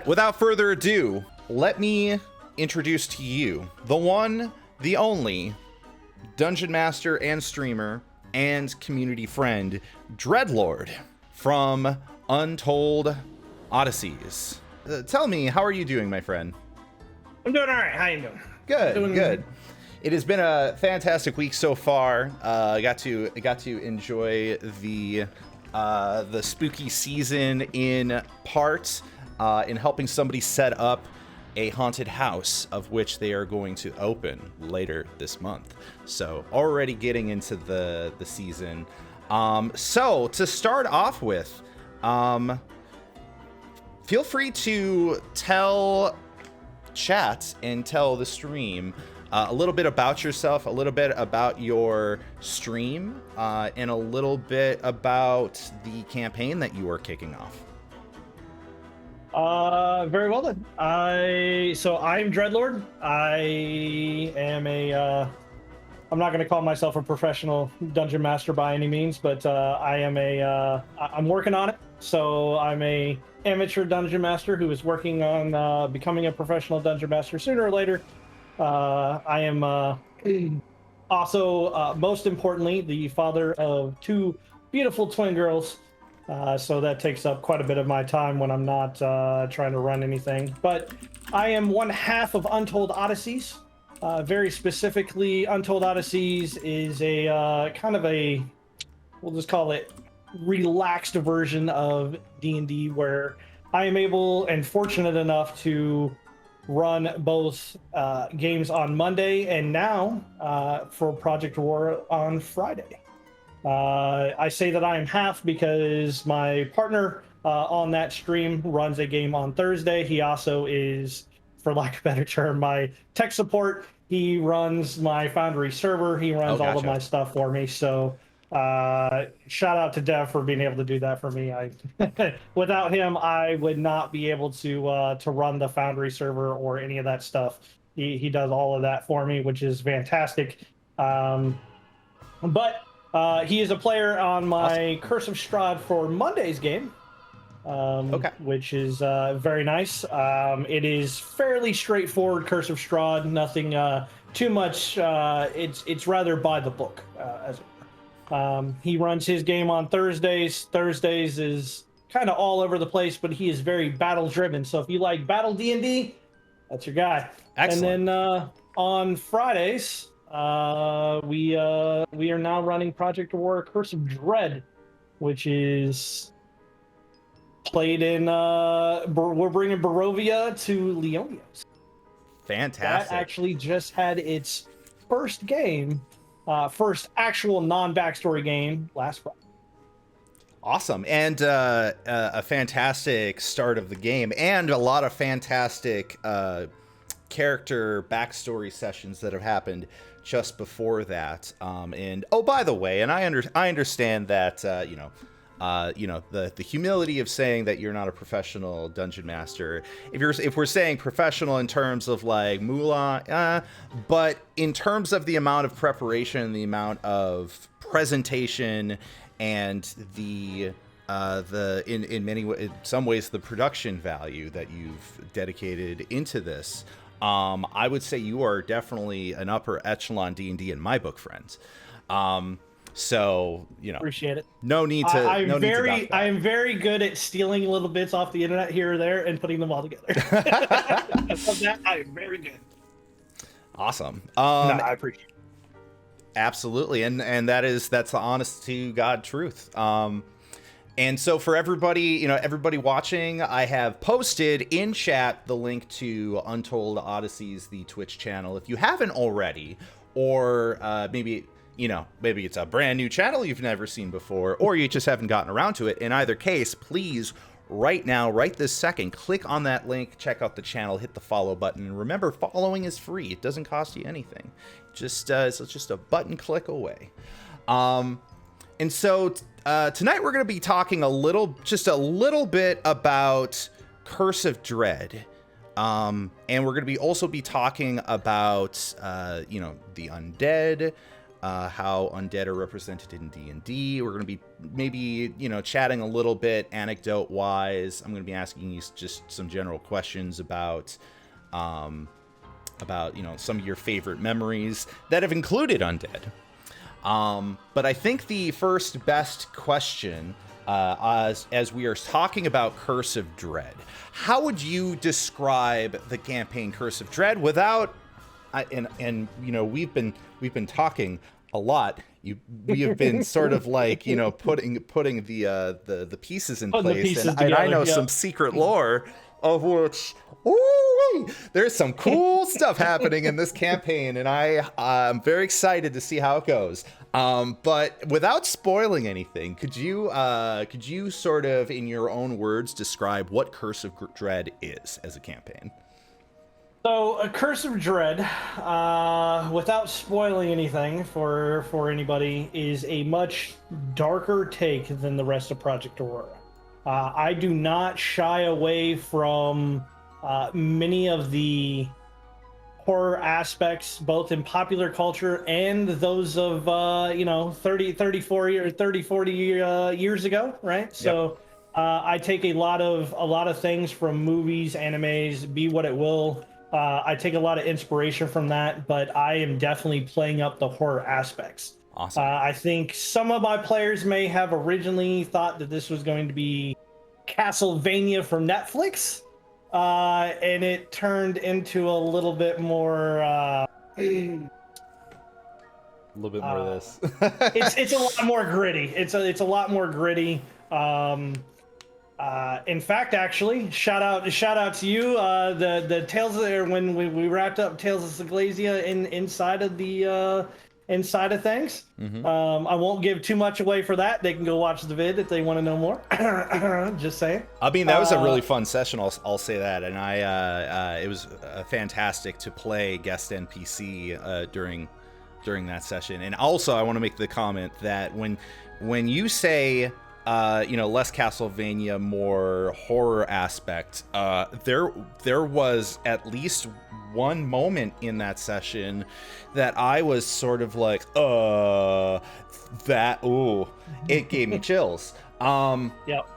without further ado, let me introduce to you the one, the only Dungeon Master and streamer and community friend, Dreadlord from Untold Odysseys. Tell me, how are you doing, my friend? I'm doing all right. How you doing? Good. It has been a fantastic week so far. I got to enjoy the spooky season in part, in helping somebody set up a haunted house, of which they are going to open later this month. So already getting into the season. So to start off with, feel free to tell chat and tell the stream a little bit about yourself, a little bit about your stream, and a little bit about the campaign that you are kicking off. Very well then. I'm Dreadlord. I am I'm not going to call myself a professional dungeon master by any means, but I'm working on it. So I'm a amateur dungeon master who is working on becoming a professional dungeon master sooner or later. I am also, most importantly, the father of two beautiful twin girls. So that takes up quite a bit of my time when I'm not trying to run anything. But I am one half of Untold Odysseys. Very specifically, Untold Odysseys is a kind of a, we'll just call it, relaxed version of D&D, where I am able and fortunate enough to run both games on Monday and now for Project War on Friday. I say that I am half because my partner on that stream runs a game on Thursday. He also is, for lack of a better term, my tech support. He runs my Foundry server. He runs all of my stuff for me. So shout out to Dev for being able to do that for me. Without him, I would not be able to run the Foundry server or any of that stuff. He does all of that for me, which is fantastic. But he is a player on my Curse of Strahd for Monday's game, which is very nice. It is fairly straightforward Curse of Strahd, nothing too much. It's rather by the book, as it were. He runs his game on Thursdays. Thursdays is kind of all over the place, but he is very battle driven. So if you like battle D&D, that's your guy. Excellent. And then on Fridays, we are now running Project War Curse of Dread, which is played in we're bringing Barovia to Leonios. Fantastic. That actually just had its first game, first actual non-backstory game last Friday. Awesome. And a fantastic start of the game, and a lot of fantastic character backstory sessions that have happened just before that. And oh, by the way, and I understand that the humility of saying that you're not a professional dungeon master. If we're saying professional in terms of like moolah, but in terms of the amount of preparation, the amount of presentation, and in some ways the production value that you've dedicated into this, I would say you are definitely an upper echelon D&D in my book, friends. So, appreciate it. No need to. I am very good at stealing little bits off the internet here or there and putting them all together. Of that, I am very good. Awesome. I appreciate it. Absolutely, and that's the honest to God truth. And so for everybody, everybody watching, I have posted in chat the link to Untold Odysseys, the Twitch channel. If you haven't already, or maybe it's a brand new channel you've never seen before, or you just haven't gotten around to it. In either case, please, right now, right this second, click on that link, check out the channel, hit the follow button. And remember, following is free. It doesn't cost you anything. It's just a button click away. And so tonight we're going to be talking a little bit about Curse of Dread. And we're going to also be talking about, the undead, how undead are represented in D&D. We're going to be maybe, chatting a little bit anecdote-wise. I'm going to be asking you just some general questions about some of your favorite memories that have included undead. But I think the first best question, as we are talking about Curse of Dread, how would you describe the campaign Curse of Dread without, we've been talking a lot. We have been sort of like, putting the pieces in place, and I know some secret lore of which. Ooh, there's some cool stuff happening in this campaign, and I'm very excited to see how it goes. But without spoiling anything, could you sort of, in your own words, describe what Curse of Dread is as a campaign? So, a Curse of Dread, without spoiling anything for anybody, is a much darker take than the rest of Project Aurora. I do not shy away from many of the horror aspects, both in popular culture and those of 30, 40 years ago, right? So I take a lot of things from movies, animes, be what it will. I take a lot of inspiration from that, but I am definitely playing up the horror aspects. Awesome. I think some of my players may have originally thought that this was going to be Castlevania from Netflix, and it turned into a little bit more. A little bit more of this. it's a lot more gritty. It's a lot more gritty. In fact, actually, shout out to you. The Tales of there when we wrapped up Tales of Silesia inside of things. Mm-hmm. I won't give too much away for that. They can go watch the vid if they want to know more. Just saying. I mean, that was a really fun session. I'll say that, and it was fantastic to play guest NPC during that session. And also, I want to make the comment that when you say less Castlevania, more horror aspect, there was at least one moment in that session that I was sort of like, it gave me chills. Yep.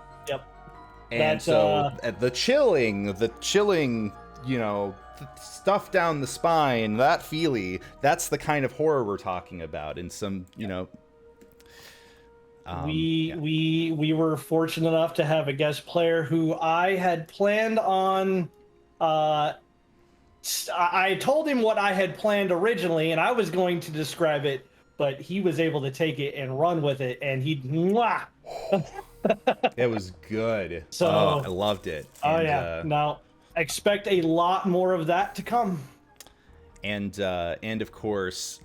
And that's, so the chilling, stuff down the spine, that feely, that's the kind of horror we're talking about. And some, we were fortunate enough to have a guest player who I had planned on. I told him what I had planned originally, and I was going to describe it, but he was able to take it and run with it, and it was good. So I loved it. Now expect a lot more of that to come. And of course,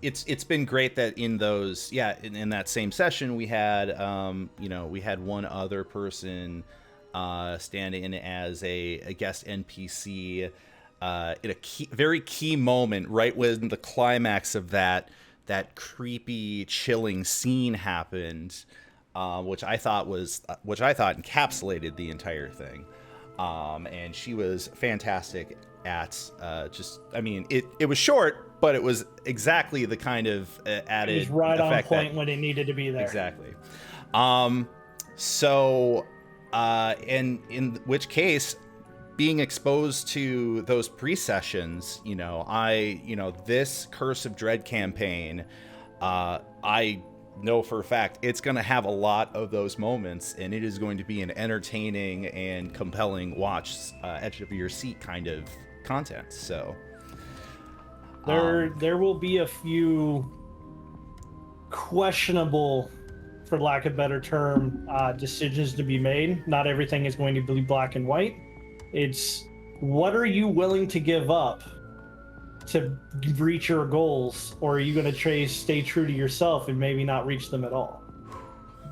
it's been great that in those, in that same session we had, we had one other person stand in as a guest NPC in a very key moment, right when the climax of that creepy, chilling scene happened, which I thought encapsulated the entire thing. And she was fantastic at it was short, but it was exactly the kind of added it was right on effect point when it needed to be there. Exactly. And in which case, being exposed to those pre-sessions, this Curse of Dread campaign, I know for a fact it's going to have a lot of those moments, and it is going to be an entertaining and compelling watch, edge of your seat kind of content. So there will be a few questionable, for lack of a better term, decisions to be made. Not everything is going to be black and white. It's what are you willing to give up to reach your goals, or are you going to stay true to yourself and maybe not reach them at all?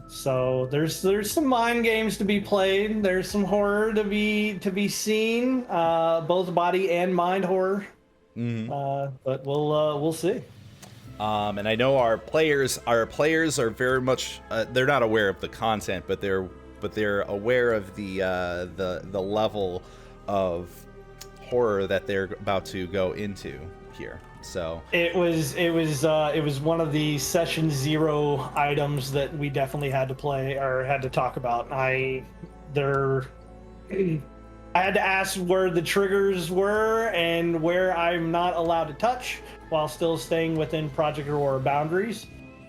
So there's some mind games to be played. There's some horror to be seen, both body and mind horror. Mm-hmm. But we'll see. And I know our players are very much they're not aware of the content, but they're aware of the level of horror that they're about to go into. here. So it was one of the session 0 items that we definitely had to play or had to talk about. I had to ask where the triggers were and where I'm not allowed to touch while still staying within Project Aurora boundaries.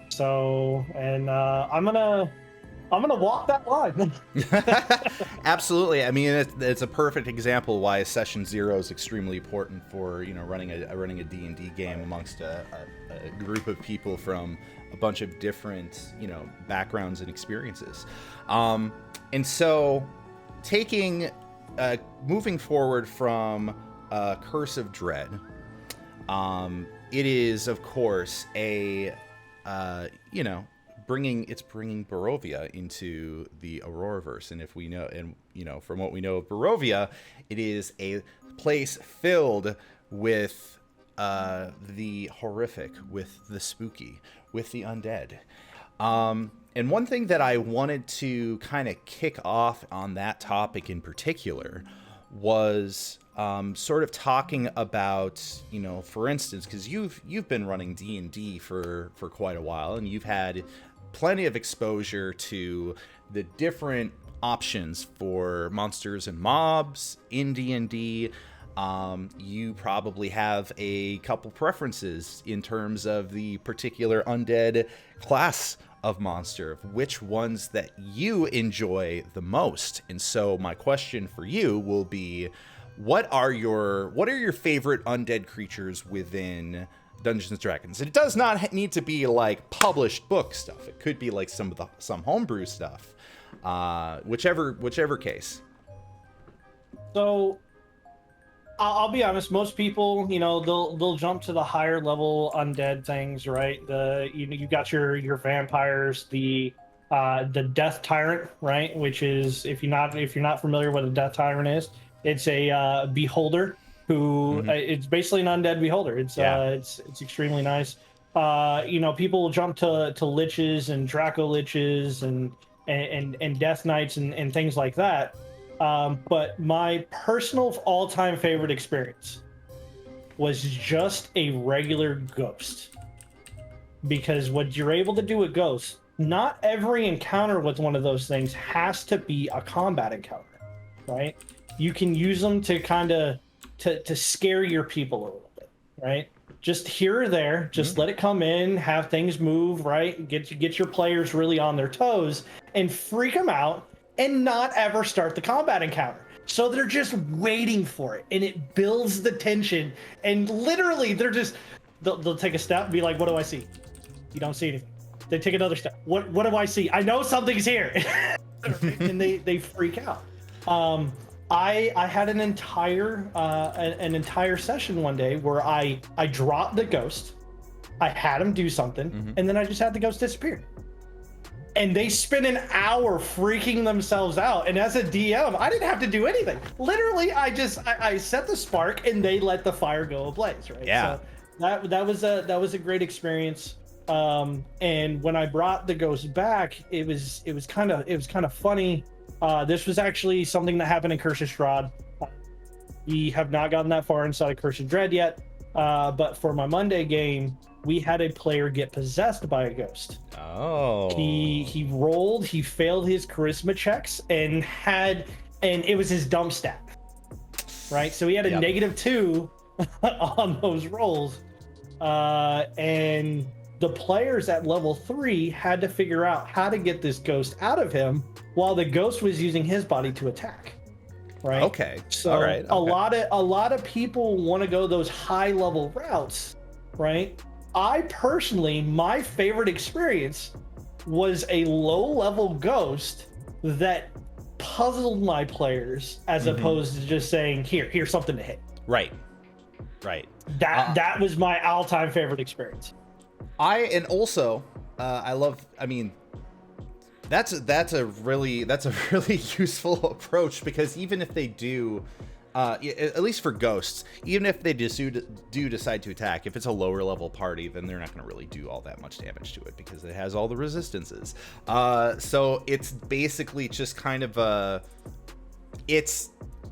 So, and I'm gonna walk that line. Absolutely. I mean, it's a perfect example why session 0 is extremely important for, you know, running a D&D game amongst a group of people from a bunch of different, you know, backgrounds and experiences. And so moving forward from Curse of Dread, it is, of course, you know, bringing Barovia into the Auroraverse. And if we know, and you know, from what we know of Barovia, it is a place filled with the horrific, with the spooky, with the undead. And one thing that I wanted to kind of kick off on that topic in particular was sort of talking about, you know, for instance, because you've been running D&D for quite a while, and you've had plenty of exposure to the different options for monsters and mobs in D&D. You probably have a couple preferences in terms of the particular undead class of monster, of which ones that you enjoy the most. And so my question for you will be, what are your favorite undead creatures within Dungeons and Dragons? It does not need to be like published book stuff. It could be like some homebrew stuff. Whichever case. So I'll be honest, most people, you know, they'll jump to the higher level undead things, right? You got your vampires, the Death Tyrant, right? Which is, if you're not familiar with what a Death Tyrant is, it's a beholder who it's basically an undead beholder. It's extremely nice. You know, people will jump to liches and Draco liches and Death Knights and things like that. But my personal all-time favorite experience was just a regular ghost. Because what you're able to do with ghosts, not every encounter with one of those things has to be a combat encounter, right? You can use them to kind of to scare your people a little bit, right? Just here or there, just let it come in, have things move, right? Get your players really on their toes and freak them out, and not ever start the combat encounter. So they're just waiting for it, and it builds the tension. And literally, they'll take a step and be like, "What do I see?" You don't see anything. They take another step. What do I see? I know something's here. And they freak out. I had an entire session one day where I dropped the ghost, I had him do something, and then I just had the ghost disappear. And they spent an hour freaking themselves out. And as a DM, I didn't have to do anything. Literally, I set the spark and they let the fire go ablaze, right? Yeah. So that was a great experience. And when I brought the ghost back, it was kind of funny. This was actually something that happened in Curse of Strahd. We have not gotten that far inside of Curse of Dread yet. But for my Monday game, we had a player get possessed by a ghost. Oh. He rolled, he failed his charisma checks and it was his dump stat. Right? So he had a -2 on those rolls. And the players at level 3 had to figure out how to get this ghost out of him while the ghost was using his body to attack. Right? Okay. So all right. Okay. a lot of people want to go those high level routes, right? I personally, my favorite experience was a low level ghost that puzzled my players as opposed to just saying, here's something to hit. Right. That was my all-time favorite experience. That's a really useful approach, because even if they do, at least for ghosts, even if they just do decide to attack, if it's a lower level party, then they're not going to really do all that much damage to it because it has all the resistances. So it's basically just kind of it's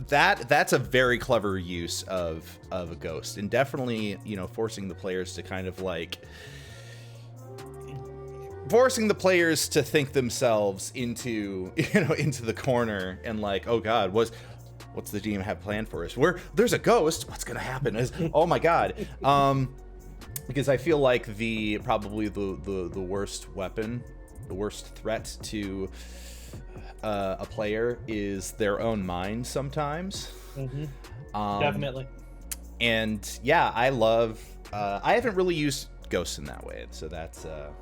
that's a very clever use of a ghost, and definitely, you know, forcing the players to kind of like forcing the players to think themselves into, you know, into the corner and like, oh god, what's the DM have planned for us? There's a ghost, what's gonna happen? Oh my god. Because I feel like probably the worst weapon, the worst threat to a player is their own mind sometimes. Definitely. And yeah, I haven't really used ghosts in that way, so that's a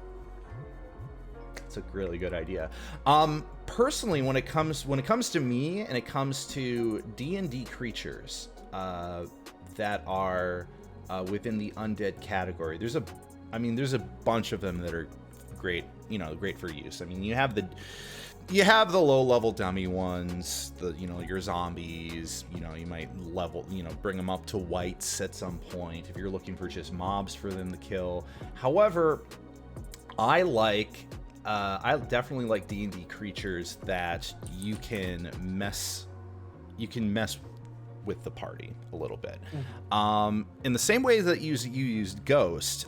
really good idea. Personally, when it comes to me and it comes to D&D creatures that are within the undead category, there's a bunch of them that are great, you know, great for use. I mean, you have the low level dummy ones, your zombies, you know, you might bring them up to whites at some point if you're looking for just mobs for them to kill. However, I definitely like D&D creatures that you can mess with the party a little bit. In the same way that you used Ghost,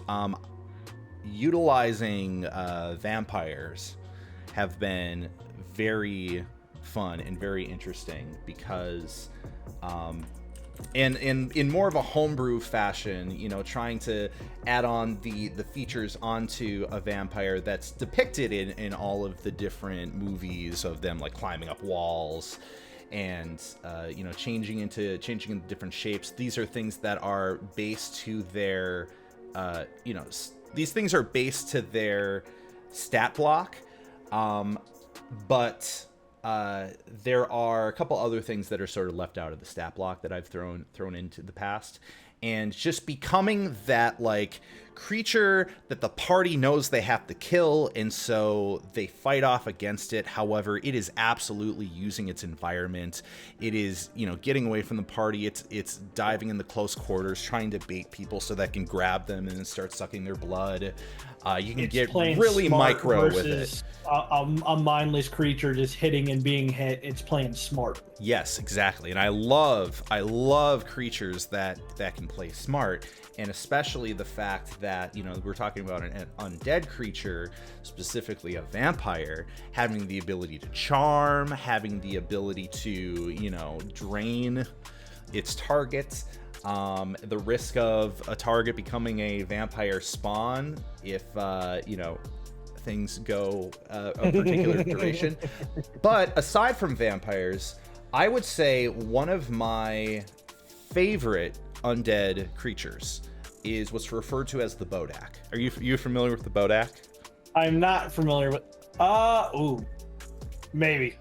utilizing vampires have been very fun and very interesting because in more of a homebrew fashion, you know, trying to add on the features onto a vampire that's depicted in all of the different movies of them, like climbing up walls and changing into different shapes. These are things that are based to their these things are based to their stat block, but there are a couple other things that are sort of left out of the stat block that I've thrown into the past, and just becoming that like creature that the party knows they have to kill, and so they fight off against it. However, it is absolutely using its environment. It is, you know, getting away from the party. It's diving in the close quarters, trying to bait people so that can grab them and start sucking their blood. You can get really micro with it. A mindless creature just hitting and being hit. It's playing smart. Yes, exactly. And I love creatures that can play smart, and especially the fact that, you know, we're talking about an undead creature, specifically a vampire, having the ability to charm, having the ability to, you know, drain its targets. The risk of a target becoming a vampire spawn if things go a particular duration. But aside from vampires, I would say one of my favorite undead creatures is what's referred to as the Bodak. Are you familiar with the Bodak? I'm not familiar with. Maybe.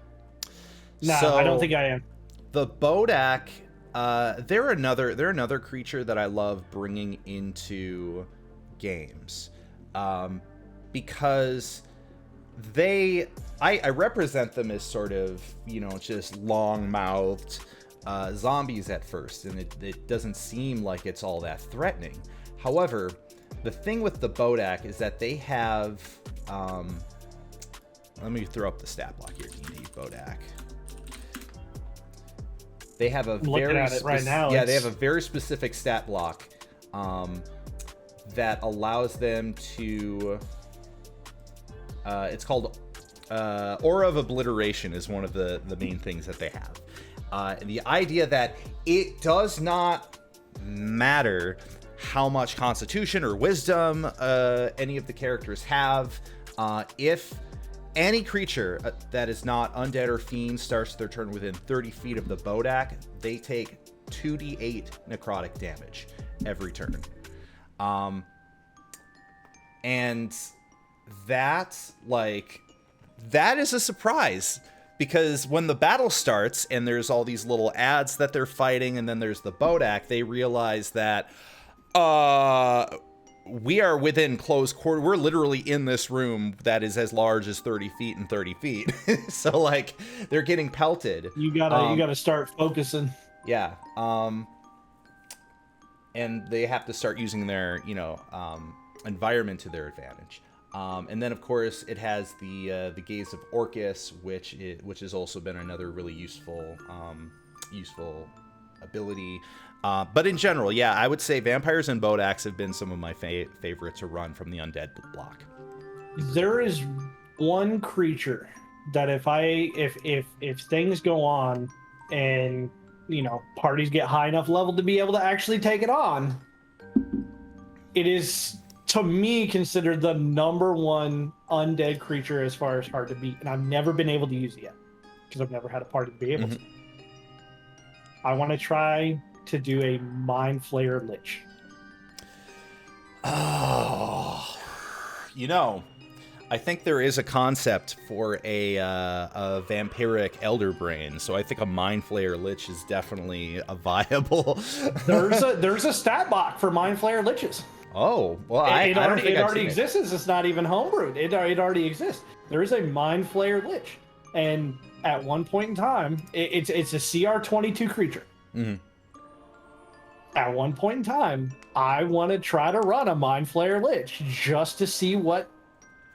No, So, I don't think I am. The Bodak, they're another creature that I love bringing into games, because I represent them as sort of, you know, just long-mouthed zombies at first, and it doesn't seem like it's all that threatening. However, the thing with the Bodak is that they have, let me throw up the stat block here, D&D Bodak. They have a they have a very specific stat block that allows them to. It's called Aura of Obliteration is one of the main things that they have. The idea that it does not matter how much Constitution or Wisdom any of the characters have, if any creature that is not undead or fiend starts their turn within 30 feet of the Bodak, they take 2d8 necrotic damage every turn. And that is a surprise, because when the battle starts and there's all these little ads that they're fighting, and then there's the Bodak, they realize that we are within close quarter. We're literally in this room that is as large as 30 feet and 30 feet. So like they're getting pelted. You gotta start focusing. Yeah. And they have to start using their, environment to their advantage. And then, of course, it has the Gaze of Orcus, which has also been another really useful ability. But in general, yeah, I would say Vampires and Bodax have been some of my favorite to run from the Undead block. There is one creature that if things go on and parties get high enough level to be able to actually take it on, it is to me considered the #1 undead creature as far as hard to beat, and I've never been able to use it yet because I've never had a party to be able to. I want to try to do a Mind Flayer Lich. Oh, I think there is a concept for a vampiric elder brain, so I think a Mind Flayer Lich is definitely a viable. there's a stat block for Mind Flayer Liches. Oh, well, it already exists. It's not even homebrewed. It already exists. There is a Mind Flayer Lich, and at one point in time, it's a CR22 creature. Mm-hmm. At one point in time, I want to try to run a Mind Flayer Lich just to see what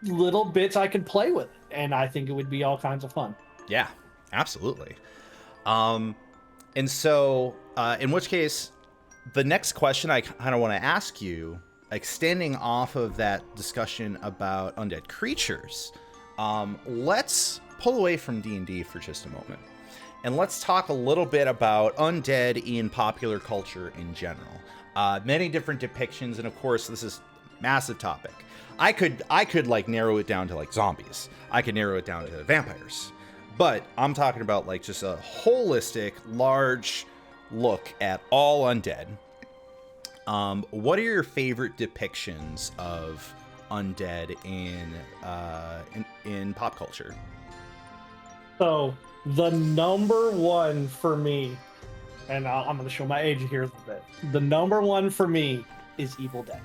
little bits I could play with it, and I think it would be all kinds of fun. Yeah, absolutely. And so, in which case, the next question I kind of want to ask you, extending off of that discussion about undead creatures, let's pull away from D&D for just a moment. And let's talk a little bit about undead in popular culture in general. Many different depictions, and of course, this is a massive topic. I could like narrow it down to like zombies. I could narrow it down to vampires. But I'm talking about like just a holistic, large look at all undead. What are your favorite depictions of undead in pop culture? So the #1 for me, and I'm going to show my age here a little bit. The #1 for me is Evil Dead.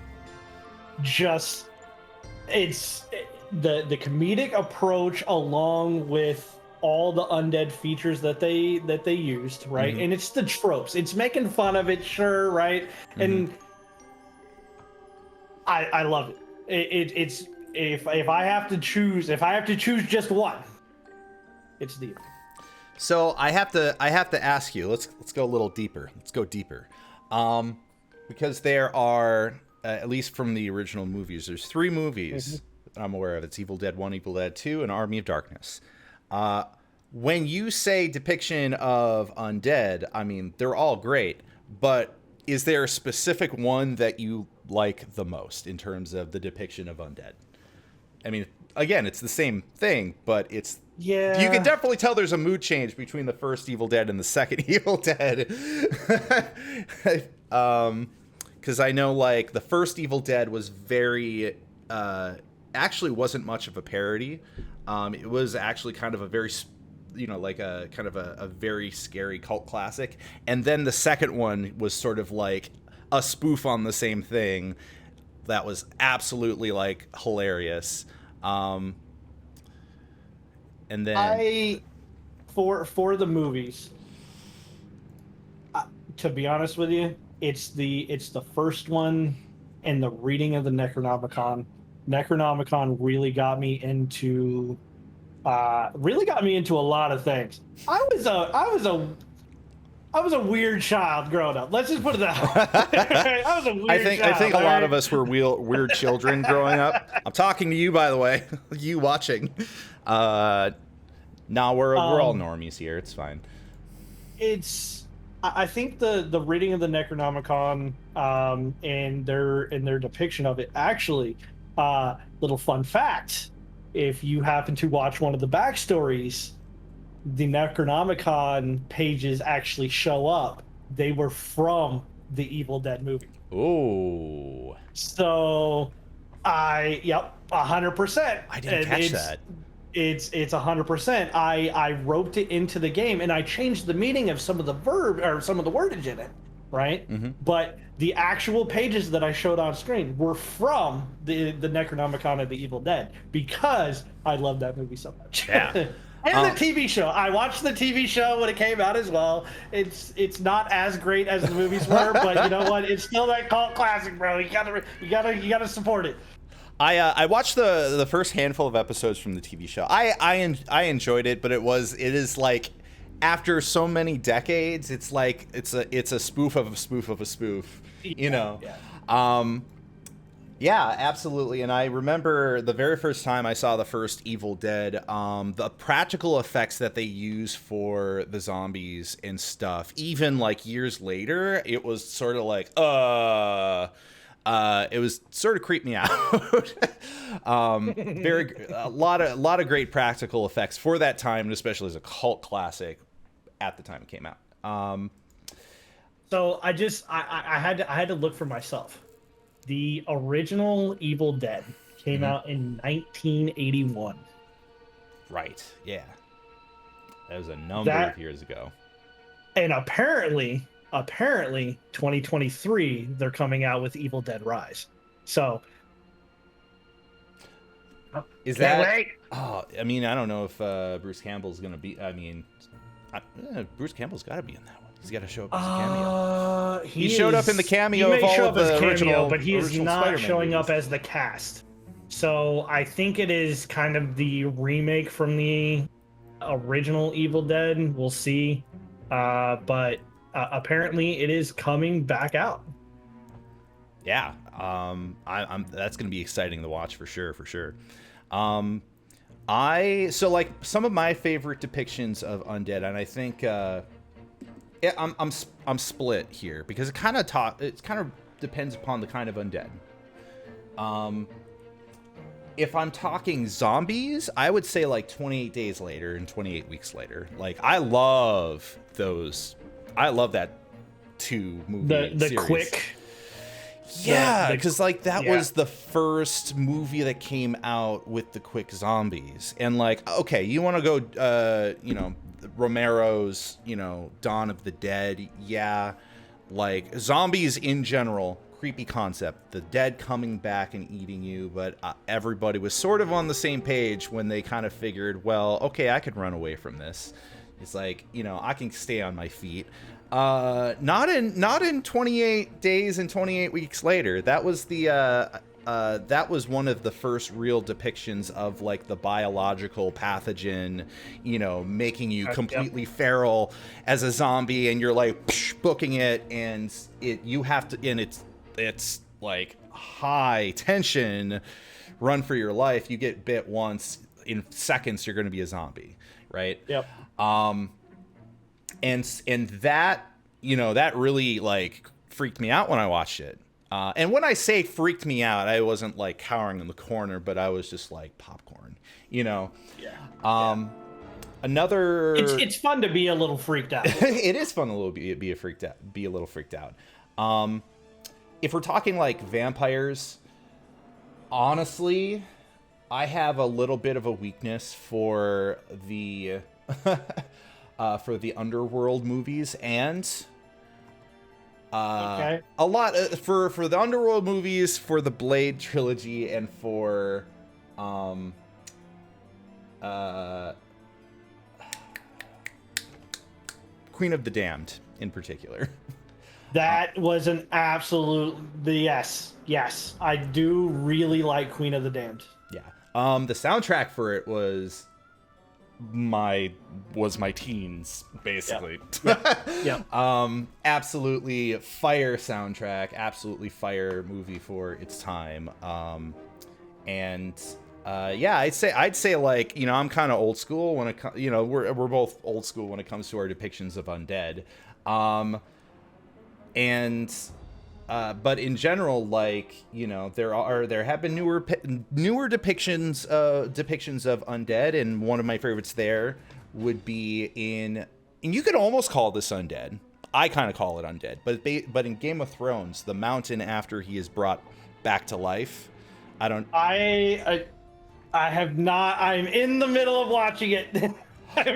It's the comedic approach along with all the undead features that they used, right? Mm-hmm. And it's the tropes. It's making fun of it, sure, right? Mm-hmm. And I love it. It's if I have to choose just one, it's the. So I have to ask you. Let's go a little deeper. Let's go deeper, because there are at least from the original movies. There's 3 movies that I'm aware of. It's Evil Dead 1, Evil Dead 2, and Army of Darkness. When you say depiction of undead, I mean they're all great, but is there a specific one that you like the most in terms of the depiction of undead? I mean, again, it's the same thing, but it's. Yeah. You can definitely tell there's a mood change between the first Evil Dead and the second Evil Dead. Because I know, like, the first Evil Dead was very... actually wasn't much of a parody. It was actually kind of a very... like a kind of a very scary cult classic. And then the second one was sort of like a spoof on the same thing that was absolutely, like, hilarious. And then for the movies, to be honest with you, it's the first one and the reading of the Necronomicon. Necronomicon really got me into a lot of things. I was a weird child growing up. Let's just put it that way. I was a weird child. I think a lot of us were weird children growing up. I'm talking to you, by the way. You watching. We're all normies here. It's fine. I think the reading of the Necronomicon and their depiction of it, actually, little fun fact, if you happen to watch one of the backstories, the Necronomicon pages actually show up. They were from the Evil Dead movie. Ooh. So, 100%. I didn't catch that. It's 100%. I roped it into the game, and I changed the meaning of some of the verb or some of the wordage in it, right? Mm-hmm. But the actual pages that I showed on screen were from the Necronomicon of the Evil Dead because I love that movie so much. Yeah. And the TV show. I watched the TV show when it came out as well. It's not as great as the movies were, but you know what? It's still that cult classic, bro. You gotta support it. I watched the first handful of episodes from the TV show. I enjoyed it, but it is like after so many decades, it's like it's a spoof of a spoof of a spoof, you know. Yeah. Yeah, absolutely. And I remember the very first time I saw the first Evil Dead, the practical effects that they use for the zombies and stuff, even like years later, it was sort of like, it was sort of creeped me out. A lot of great practical effects for that time, and especially as a cult classic at the time it came out. So I had to look for myself. The original Evil Dead came out in 1981. Right. Yeah. That was a number of years ago. And apparently 2023 they're coming out with Evil Dead Rise. So is that wait. Oh, I mean, I don't know if Bruce Campbell's going to be, I mean, Bruce Campbell's got to be in that one. He's got to show up as a cameo. He showed up in the cameo of all of the original, but he is not Spider-Man showing movies. up as the cast. So I think it is kind of the remake from the original Evil Dead. We'll see. But apparently it is coming back out. Yeah. I'm that's going to be exciting to watch for sure. So like some of my favorite depictions of undead, and I think I'm split here because it kind of depends upon the kind of undead. If I'm talking zombies, I would say like 28 Days Later and 28 Weeks Later. Like I love those. I love that 2 movie The series. quick. Yeah, because like that yeah. was the first movie that came out with the quick zombies, and like, okay, you want to go, Romero's, Dawn of the Dead, yeah, like zombies in general, creepy concept, the dead coming back and eating you, but everybody was sort of on the same page when they kind of figured, well, okay, I could run away from this. It's like, I can stay on my feet. Not in 28 Days and 28 Weeks Later. That was that was one of the first real depictions of like the biological pathogen, making you completely feral as a zombie, and you're like booking it, and it's like high tension, run for your life. You get bit once, in seconds you're going to be a zombie, right? Yep. And that, that really like freaked me out when I watched it. And when I say freaked me out, I wasn't like cowering in the corner, but I was just like popcorn, Yeah. Another. It's fun to be a little freaked out. It is fun to be a little freaked out. If we're talking like vampires, honestly, I have a little bit of a weakness for the Underworld movies, and a lot for the Underworld movies, for the Blade trilogy, and for Queen of the Damned in particular. That was an absolute yes. I do really like Queen of the Damned. Yeah. The soundtrack for it was my teens, basically. Yeah. Absolutely fire soundtrack, absolutely fire movie for its time. I'd say like, I'm kind of old school when it comes, we're both old school when it comes to our depictions of undead. But in general, like, there have been newer depictions of undead, and one of my favorites there would be and you could almost call this undead. I kind of call it undead, but in Game of Thrones, the Mountain, after he is brought back to life, I have not. I'm in the middle of watching it. Did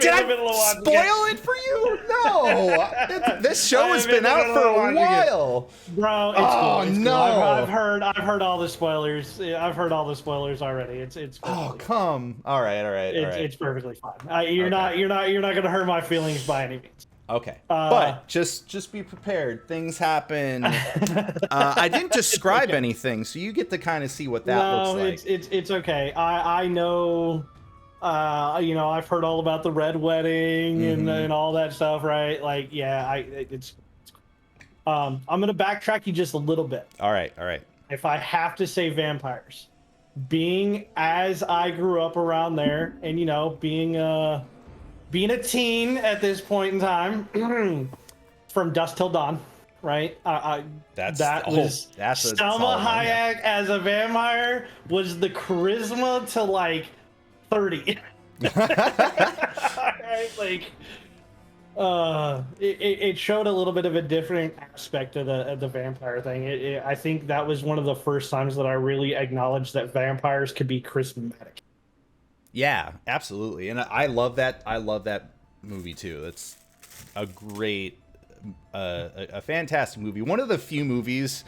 I spoil it for you? No. This show has been out for a while. Bro, it's cool. It's cool. I've heard all the spoilers. I've heard all the spoilers already. It's oh, come. All right. It's perfectly fine. You're not going to hurt my feelings by any means. Okay, Uh, but just be prepared. Things happen. I didn't describe anything, so you get to kind of see what that looks like. it's okay. I know. I've heard all about the red wedding and all that stuff, right? Like, yeah, it's. I'm gonna backtrack you just a little bit. All right. If I have to say vampires, being as I grew up around there, and being a teen at this point in time, from dusk till dawn, right? That's Selma solid one, yeah. Hayek as a vampire was the charisma to like 30. Right? Like, it showed a little bit of a different aspect of the vampire thing. I think that was one of the first times that I really acknowledged that vampires could be charismatic. Yeah, absolutely, and I love that. I love that movie too. It's a great, a fantastic movie. One of the few movies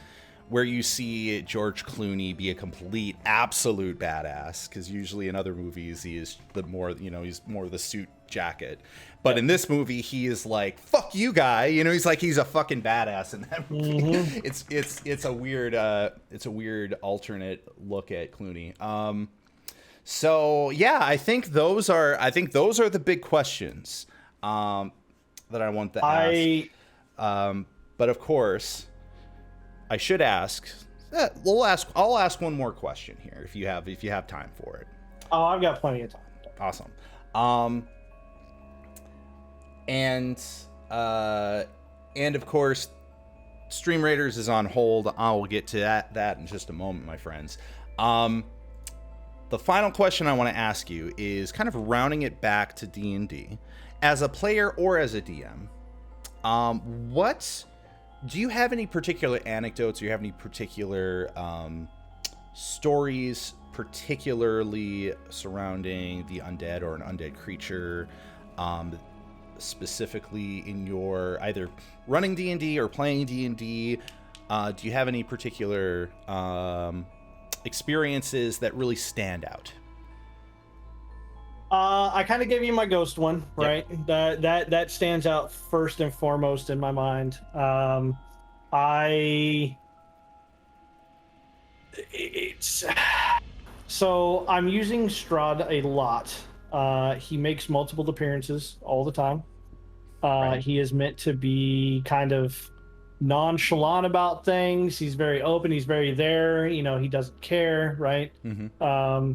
where you see George Clooney be a complete, absolute badass. Because usually in other movies he is he's more the suit jacket. But in this movie, he is like, "Fuck you, guy." He's like, he's a fucking badass in that movie. Mm-hmm. It's a weird alternate look at Clooney. So yeah, I think those are the big questions that I want to ask. But of course, I should ask. I'll ask one more question here if you have time for it. Oh, I've got plenty of time. Awesome. And of course, Stream Raiders is on hold. I will get to that in just a moment, my friends. The final question I want to ask you is kind of rounding it back to D&D. As a player or as a DM, do you have any particular anecdotes? Do you have any particular stories, particularly surrounding the undead or an undead creature, specifically in your either running D&D or playing D&D? Do you have any particular experiences that really stand out? I kind of gave you my ghost one, right? Yep. That stands out first and foremost in my mind. So I'm using Strahd a lot. He makes multiple appearances all the time. Right. He is meant to be kind of nonchalant about things. He's very open. He's very there. He doesn't care, right? Mm-hmm.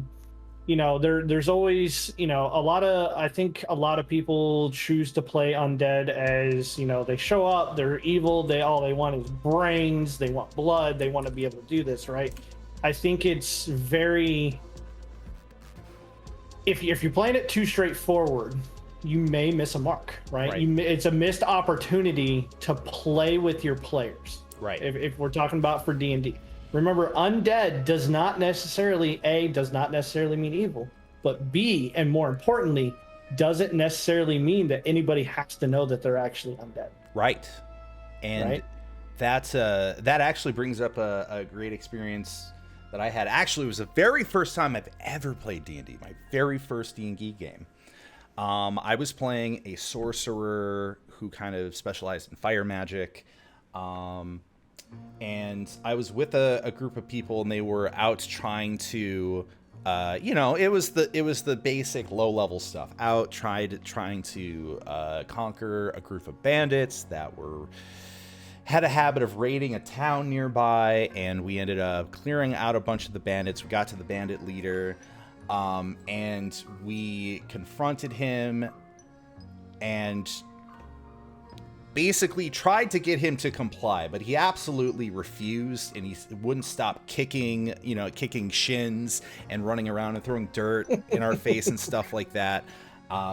There's always, I think a lot of people choose to play undead as, they show up, they're evil, all they want is brains, they want blood, they want to be able to do this, right? I think it's very, if you're playing it too straightforward, you may miss a mark, right? It's a missed opportunity to play with your players. Right. If we're talking about for D&D. Remember, undead does not necessarily mean evil, but B, and more importantly, doesn't necessarily mean that anybody has to know that they're actually undead. Right. And that actually brings up a great experience that I had. Actually, it was the very first time I've ever played D&D, my very first D&D game. I was playing a sorcerer who kind of specialized in fire magic. And I was with a group of people, and they were out trying to, it was the basic low level stuff. Trying to conquer a group of bandits that had a habit of raiding a town nearby, and we ended up clearing out a bunch of the bandits. We got to the bandit leader, and we confronted him, and basically tried to get him to comply, but he absolutely refused, and he wouldn't stop kicking shins and running around and throwing dirt in our face and stuff like that.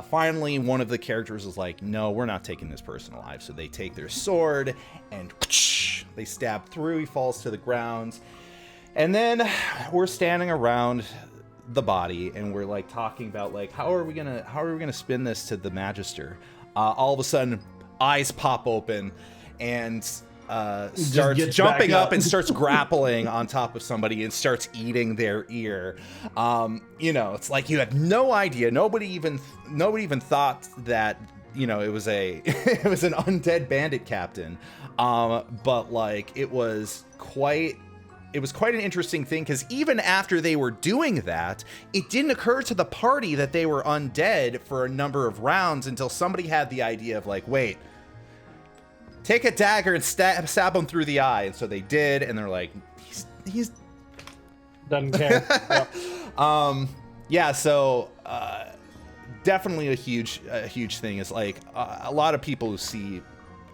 Finally, one of the characters was like, "No, we're not taking this person alive." So they take their sword and they stab through. He falls to the ground, and then we're standing around the body, and we're like talking about like how are we gonna spin this to the Magister. All of a sudden, eyes pop open, and starts jumping up and starts grappling on top of somebody and starts eating their ear. It's like you have no idea. Nobody even thought that you know, it was a it was an undead bandit captain, but like it was quite an interesting thing, because even after they were doing that, it didn't occur to the party that they were undead for a number of rounds until somebody had the idea of like, wait, take a dagger and stab him through the eye. And so they did, and they're like, he's Doesn't care. Yep. yeah, so definitely a huge thing is like a lot of people who see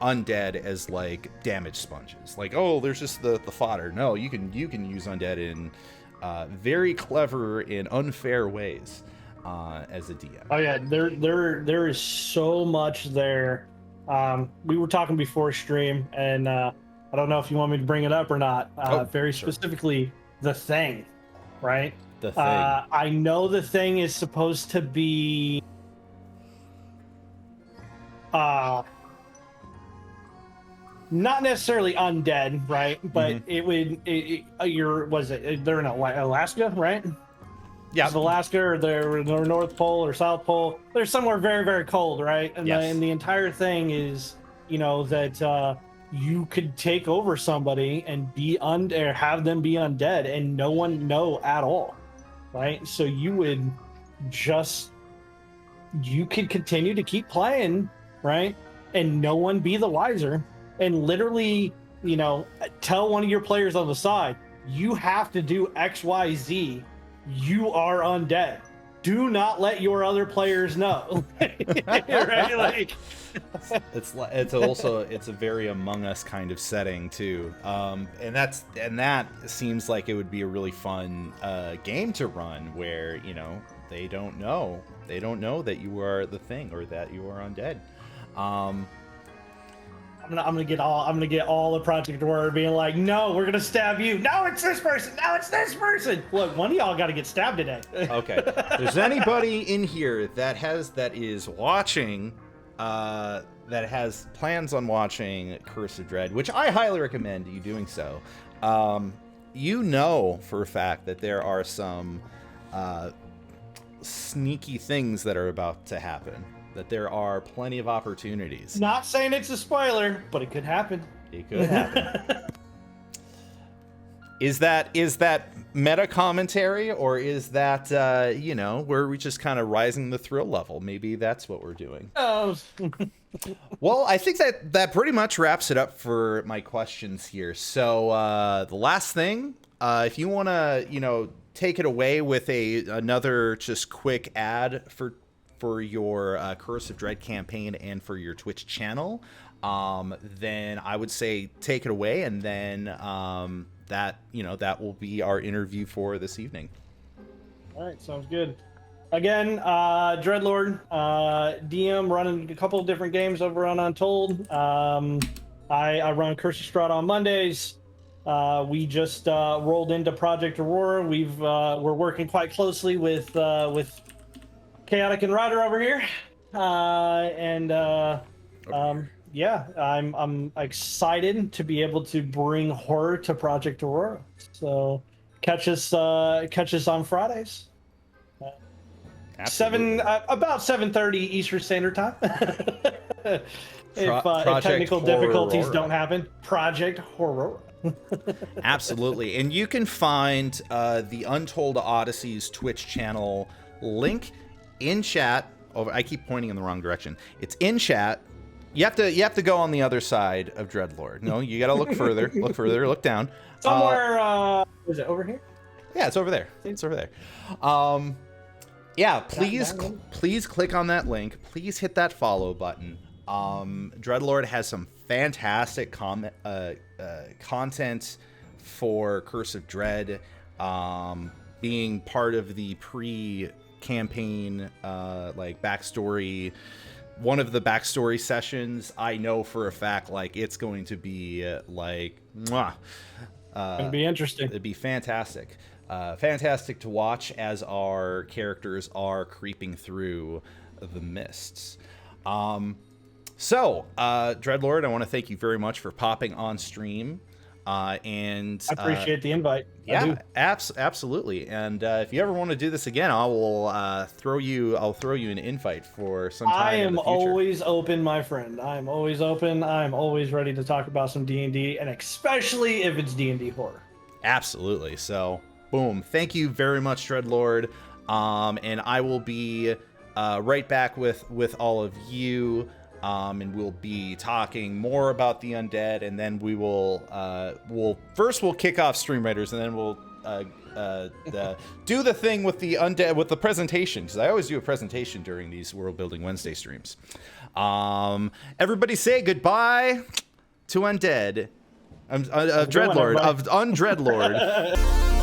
undead as like damage sponges, like, oh, there's just the fodder. No, you can use undead in very clever and unfair ways as a DM. Oh yeah, there is so much there. We were talking before stream, and I don't know if you want me to bring it up or not. Very sure. specifically, the Thing, right? The Thing. I know the Thing is supposed to be not necessarily undead, right? But it would. They're in Alaska, right? Yeah. It's Alaska, or they're North Pole or South Pole. They're somewhere very, very cold, right? And, Yes. and the entire thing is, you know, that you could take over somebody and be or have them be undead, and no one know at all, right? So you could continue to keep playing, right? And no one be the wiser, and literally, you know, tell one of your players on the side, you have to do X, Y, Z. You are undead. Do not let your other players know. Right? Like, it's a very Among Us kind of setting too, and that seems like it would be a really fun game to run, where, you know, they don't know that you are the Thing or that you are undead. I'm gonna get all the Project Aurora being like, no, we're gonna stab you. No, it's this person. No, it's this person. Look, one of y'all got to get stabbed today. Okay. If there's anybody in here that is watching, that has plans on watching Curse of Dread, which I highly recommend you doing so, you know for a fact that there are some sneaky things that are about to happen. That there are plenty of opportunities. Not saying it's a spoiler, but it could happen. It could happen. Is that meta commentary, or is that you know, where we just kind of rising the thrill level? Maybe that's what we're doing. Oh. Well, I think that pretty much wraps it up for my questions here. So the last thing, if you want to, you know, take it away with another just quick ad for your Curse of Dread campaign and for your Twitch channel, then I would say take it away, and then that will be our interview for this evening. All right, sounds good. Again, Dreadlord, DM, running a couple of different games over on Untold. I run Curse of Strahd on Mondays. We just rolled into Project Aurora. We're working quite closely with Chaotic and Ryder over here, yeah, I'm excited to be able to bring horror to Project Aurora. So catch us on Fridays, about 7:30 Eastern Standard Time. if technical difficulties Horror. don't happen, Project Horror. Absolutely, and you can find the Untold Odysseys Twitch channel link in chat. I keep pointing in the wrong direction. It's in chat. You have to go on the other side of Dreadlord. No, you got to look further. Look down. Somewhere. Is it over here? Yeah, it's over there. It's over there. Yeah, please click on that link. Please hit that follow button. Dreadlord has some fantastic content for Curse of Dread. Being part of the pre-campaign like backstory, one of the backstory sessions, I know for a fact like it's going to be like mwah. It'd be interesting. It'd be fantastic. Fantastic to watch as our characters are creeping through the mists. So, Dreadlord, I want to thank you very much for popping on stream. And I appreciate the invite. I yeah, do. absolutely. And if you ever want to do this again, I'll throw you an invite for some time I in am the future. always open, my friend. I'm always open. I'm always ready to talk about some D&D, and especially if it's D&D horror. Absolutely. So, boom. Thank you very much, Dreadlord. And I will be right back with all of you. And we'll be talking more about the undead, and then we will we'll kick off Stream Raiders, and then we'll do the thing with the undead with the presentation, because I always do a presentation during these World Building Wednesday streams. Everybody say goodbye to undead. Dreadlord of Undreadlord.